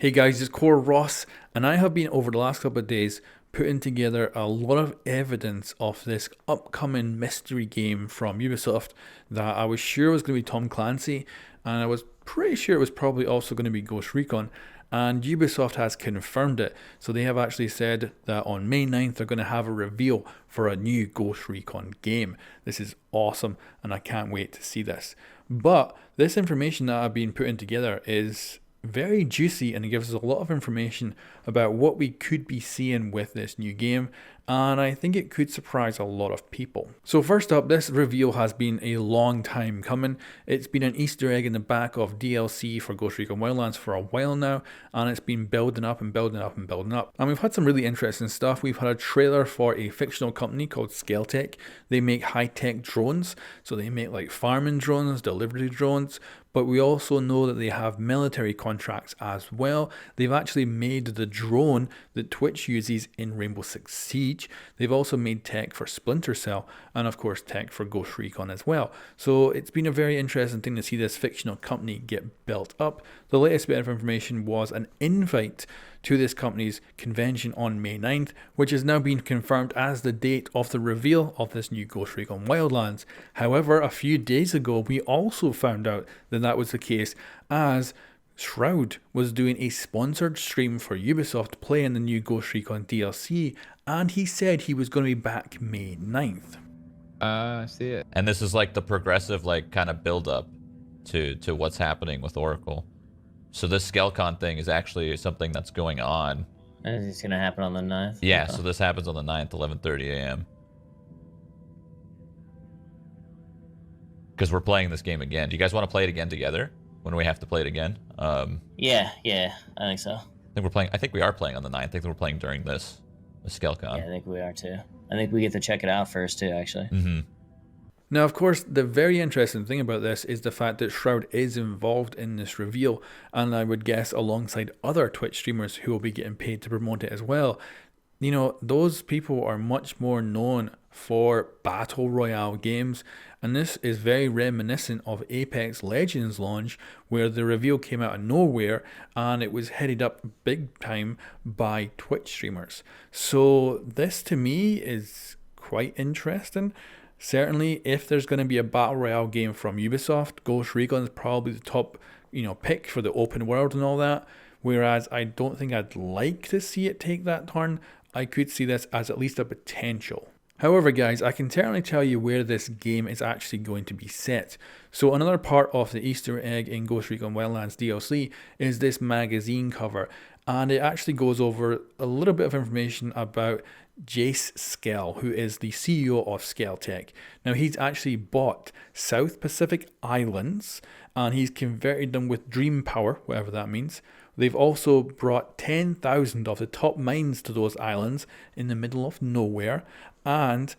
Hey guys, it's coreross, and I have been over the last couple of days putting together a lot of evidence of this upcoming mystery game from Ubisoft that I was sure was going to be Tom Clancy, and I was pretty sure it was probably also going to be Ghost Recon. And Ubisoft has confirmed it. So they have actually said that on May 9th they're going to have a reveal for a new Ghost Recon game. This is awesome, and I can't wait to see this. But this information that I've been putting together is very juicy, and it gives us a lot of information about what we could be seeing with this new game, and I think it could surprise a lot of people. So first up, this reveal has been a long time coming. It's been an Easter egg in the back of DLC for Ghost Recon Wildlands for a while now, and it's been building up and building up and building up. And we've had some really interesting stuff. We've had a trailer for a fictional company called Scale. They make high-tech drones, so they make like farming drones, delivery drones, but we also know that they have military contracts as well. They've actually made the drone that Twitch uses in Rainbow Six Siege. They've also made tech for Splinter Cell, and of course tech for Ghost Recon as well. So it's been a very interesting thing to see this fictional company get built up. The latest bit of information was an invite to this company's convention on May 9th, which has now been confirmed as the date of the reveal of this new Ghost Recon Wildlands. However, a few days ago, we also found out that that was the case, as Shroud was doing a sponsored stream for Ubisoft playing the new Ghost Recon DLC, and he said he was going to be back May 9th. I see it. And this is like the progressive, like, kind of build up to what's happening with Oracle. So this Skelcon thing is actually something that's going on. And it's going to happen on the 9th? Yeah, Okay. so this happens on the 9th, 11:30 a.m. Because we're playing this game again. Do you guys want to play it again together when we have to play it again? Yeah, I think so. I think we are playing on the 9th. I think we're playing during the Skelcon. Yeah, I think we are too. I think we get to check it out first too, actually. Mm-hmm. Now, of course, the very interesting thing about this is the fact that Shroud is involved in this reveal, and I would guess alongside other Twitch streamers who will be getting paid to promote it as well. You know, those people are much more known for Battle Royale games, and this is very reminiscent of Apex Legends launch, where the reveal came out of nowhere and it was headed up big time by Twitch streamers. So this to me is quite interesting. Certainly, if there's going to be a Battle Royale game from Ubisoft, Ghost Recon is probably the top, pick for the open world and all that. Whereas I don't think I'd like to see it take that turn. I could see this as at least a potential. However, guys, I can certainly tell you where this game is actually going to be set. So another part of the Easter egg in Ghost Recon Wildlands DLC is this magazine cover. And it actually goes over a little bit of information about Jace Skell, who is the CEO of Scale. Now, he's actually bought South Pacific Islands, and he's converted them with dream power, whatever that means. They've also brought 10,000 of the top mines to those islands in the middle of nowhere, and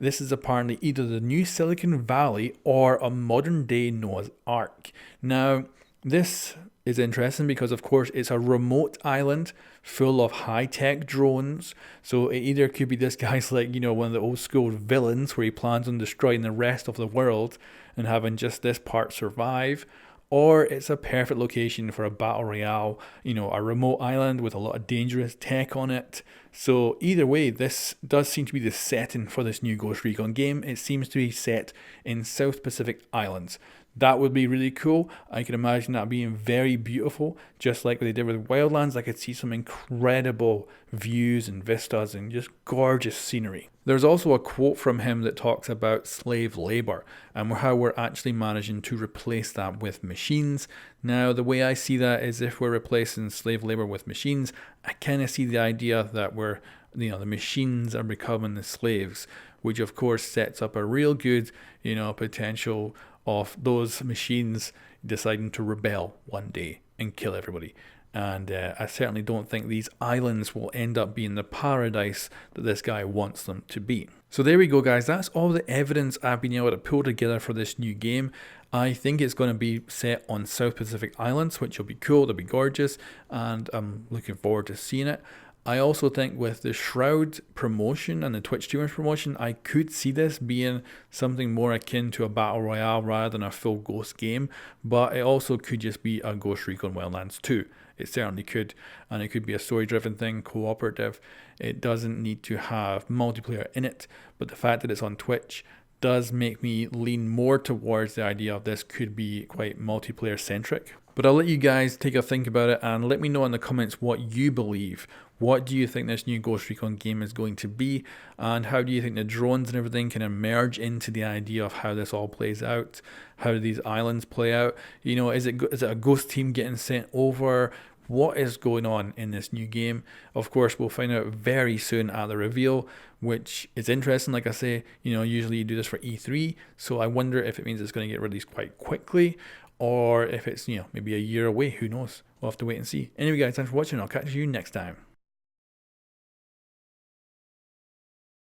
this is apparently either the new Silicon Valley or a modern day Noah's Ark. Now, this is interesting because, of course, it's a remote island full of high-tech drones. So it either could be this guy's like, one of the old school villains where he plans on destroying the rest of the world and having just this part survive, or it's a perfect location for a battle royale, a remote island with a lot of dangerous tech on it. So either way, this does seem to be the setting for this new Ghost Recon game. It seems to be set in South Pacific Islands. That would be really cool. I can imagine that being very beautiful, just like what they did with Wildlands. I could see some incredible views and vistas and just gorgeous scenery. There's also a quote from him that talks about slave labor and how we're actually managing to replace that with machines. Now, the way I see that is if we're replacing slave labor with machines, I kind of see the idea that the machines are becoming the slaves, which of course sets up a real good, potential of those machines deciding to rebel one day and kill everybody. And I certainly don't think these islands will end up being the paradise that this guy wants them to be. So there we go, guys. That's all the evidence I've been able to pull together for this new game. I think it's going to be set on South Pacific Islands, which will be cool, it'll be gorgeous, and I'm looking forward to seeing it. I also think with the Shroud promotion and the Twitch streamers promotion, I could see this being something more akin to a Battle Royale rather than a full Ghost game, but it also could just be a Ghost Recon Wildlands 2. It certainly could, and it could be a story-driven thing, cooperative. It doesn't need to have multiplayer in it, but the fact that it's on Twitch does make me lean more towards the idea of this could be quite multiplayer centric. But I'll let you guys take a think about it and let me know in the comments what you believe. What do you think this new Ghost Recon game is going to be, and how do you think the drones and everything can emerge into the idea of how this all plays out? How do these islands play out? You know, is it a ghost team getting sent over? What is going on in this new game? Of course, we'll find out very soon at the reveal, which is interesting. Like I say, you know, usually you do this for E3, so I wonder if it means it's going to get released quite quickly, or if it's, you know, maybe a year away. Who knows? We'll have to wait and see. Anyway, guys, thanks for watching. I'll catch you next time.